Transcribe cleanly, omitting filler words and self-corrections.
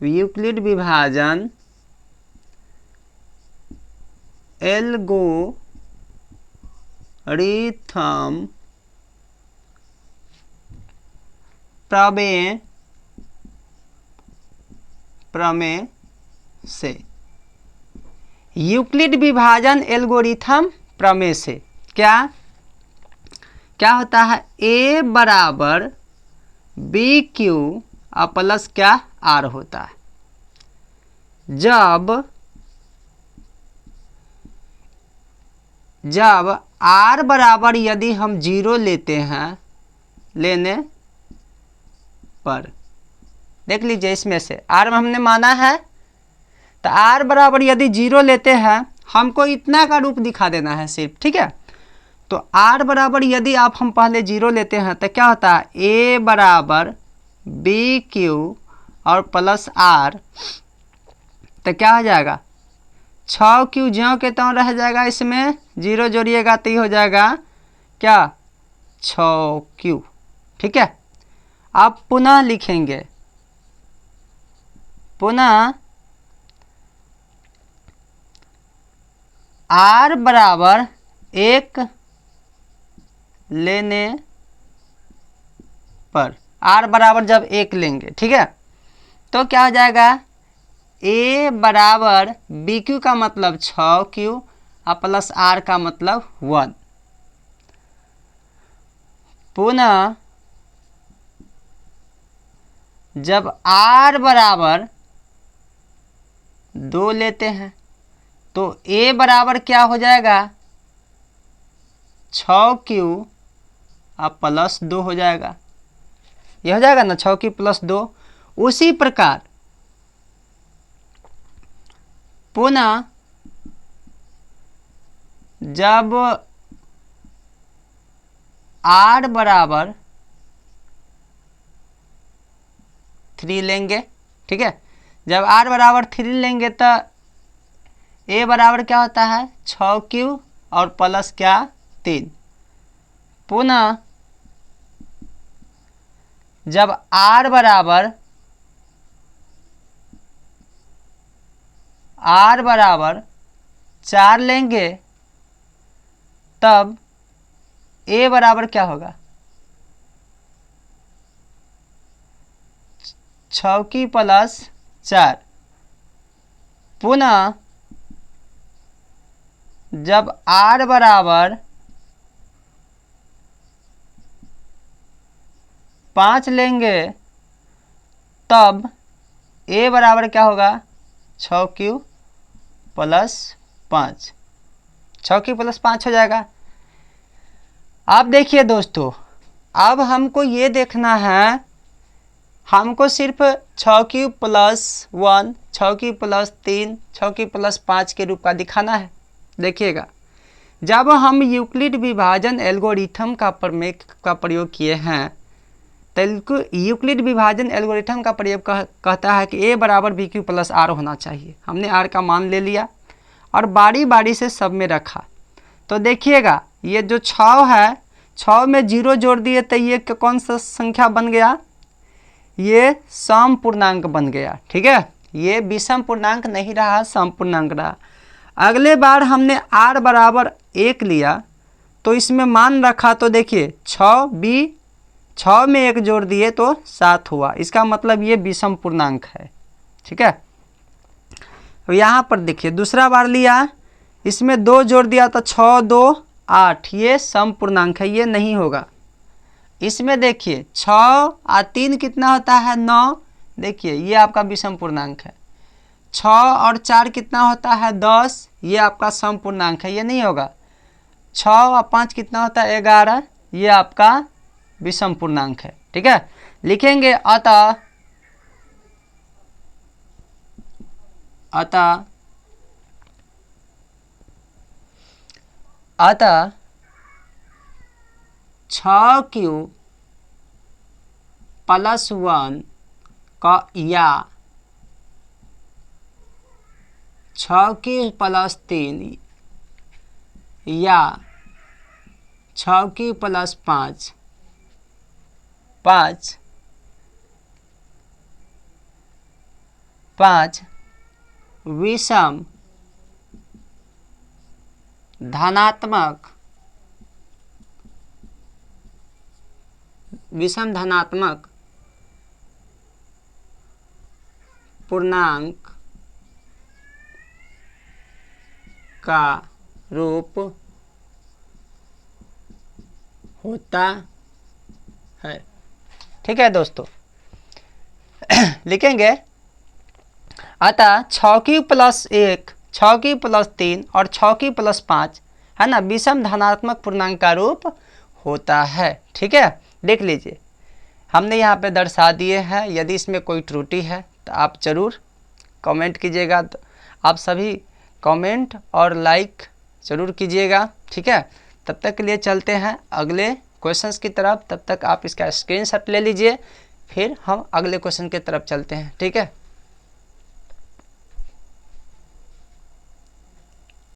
Euclid विभाजन algorithm प्रमेय से, यूक्लिड विभाजन एल्गोरिथम प्रमेय से क्या क्या होता है, a बराबर बी क्यू प्लस क्या आर होता है। जब आर बराबर यदि हम 0 लेते हैं, लेने पर देख लीजिए इसमें से आर में हमने माना है, तो आर बराबर यदि 0 लेते हैं, हमको इतना का रूप दिखा देना है सिर्फ, ठीक है। तो आर बराबर यदि आप हम पहले 0 लेते हैं तो क्या होता है, ए बराबर बी क्यू और प्लस आर, तो क्या हो जाएगा 6Q ज्यों के त्यों रह जाएगा, इसमें 0 जोड़िएगा तो ये हो जाएगा क्या 6Q, ठीक है। आप पुनः लिखेंगे, पुनः आर बराबर 1 लेने पर, आर बराबर जब 1 लेंगे, ठीक है, तो क्या हो जाएगा ए बराबर बी क्यू का मतलब 6Q और प्लस आर का मतलब 1। पुनः जब आर बराबर 2 लेते हैं तो ए बराबर क्या हो जाएगा 6Q और प्लस 2 हो जाएगा, ये हो जाएगा ना 6Q प्लस 2। उसी प्रकार पुनः जब आर बराबर 3 लेंगे, ठीक है, जब आर बराबर 3 लेंगे तो ए बराबर क्या होता है 6Q और प्लस क्या 3। पुनः जब आर बराबर 4 लेंगे, तब ए बराबर क्या होगा 6Q प्लस 4। पुनः जब आर बराबर 5 लेंगे, तब ए बराबर क्या होगा 6Q प्लस 5, 6Q प्लस 5 हो जाएगा। अब देखिए दोस्तों, अब हमको ये देखना है, हमको सिर्फ 6Q plus 1, 6Q plus 3, 6Q plus 5 के रूप का दिखाना है। देखिएगा, जब हम यूक्लिड विभाजन एल्गोरिथम का प्रयोग किए हैं, तो यूक्लिड विभाजन एल्गोरिथम का प्रयोग कहता है कि ए बराबर बी क्यू प्लस आर होना चाहिए। हमने आर का मान ले लिया और बारी बारी से सब में रखा। तो देखिएगा, ये जो 6 है, 6 में 0 जोड़ दिए तो ये कौन सा संख्या बन गया, ये सम पूर्णांक बन गया, ठीक है। ये विषम पूर्णांक नहीं रहा, सम पूर्णांक रहा। अगले बार हमने आर बराबर 1 लिया तो इसमें मान रखा, तो देखिए 6 में 1 जोड़ दिए तो 7 हुआ, इसका मतलब ये विषम पूर्णांक है, ठीक है। तो यहाँ पर देखिए दूसरा बार लिया, इसमें 2 जोड़ दिया तो 6 2 8, ये सम पूर्णांक है, ये नहीं होगा। इसमें देखिए 6 और 3 कितना होता है 9, देखिए ये आपका विषम पूर्णांक है। 6 और 4 कितना होता है 10, ये आपका सम पूर्णांक है, ये नहीं होगा। 6 और 5 कितना होता है 11, ये आपका विषम पूर्णांक है, ठीक है। लिखेंगे अतः 6Q प्लस 1 का या 6Q प्लस 3 या 6Q प्लस 5 5 5 विषम धनात्मक पूर्णांक का रूप होता है। ठीक है दोस्तों, लिखेंगे अतः 6 की प्लस 1, 6 की प्लस 3 और 6 की प्लस 5 है ना, विषम धनात्मक पूर्णांक का रूप होता है। ठीक है, देख लीजिए हमने यहाँ पे दर्शा दिए हैं। यदि इसमें कोई त्रुटि है तो आप ज़रूर कमेंट कीजिएगा। तो आप सभी कमेंट और लाइक ज़रूर कीजिएगा। ठीक है, तब तक के लिए चलते हैं अगले क्वेश्चंस की तरफ। तब तक आप इसका स्क्रीनशॉट ले लीजिए, फिर हम अगले क्वेश्चन की तरफ चलते हैं। ठीक है।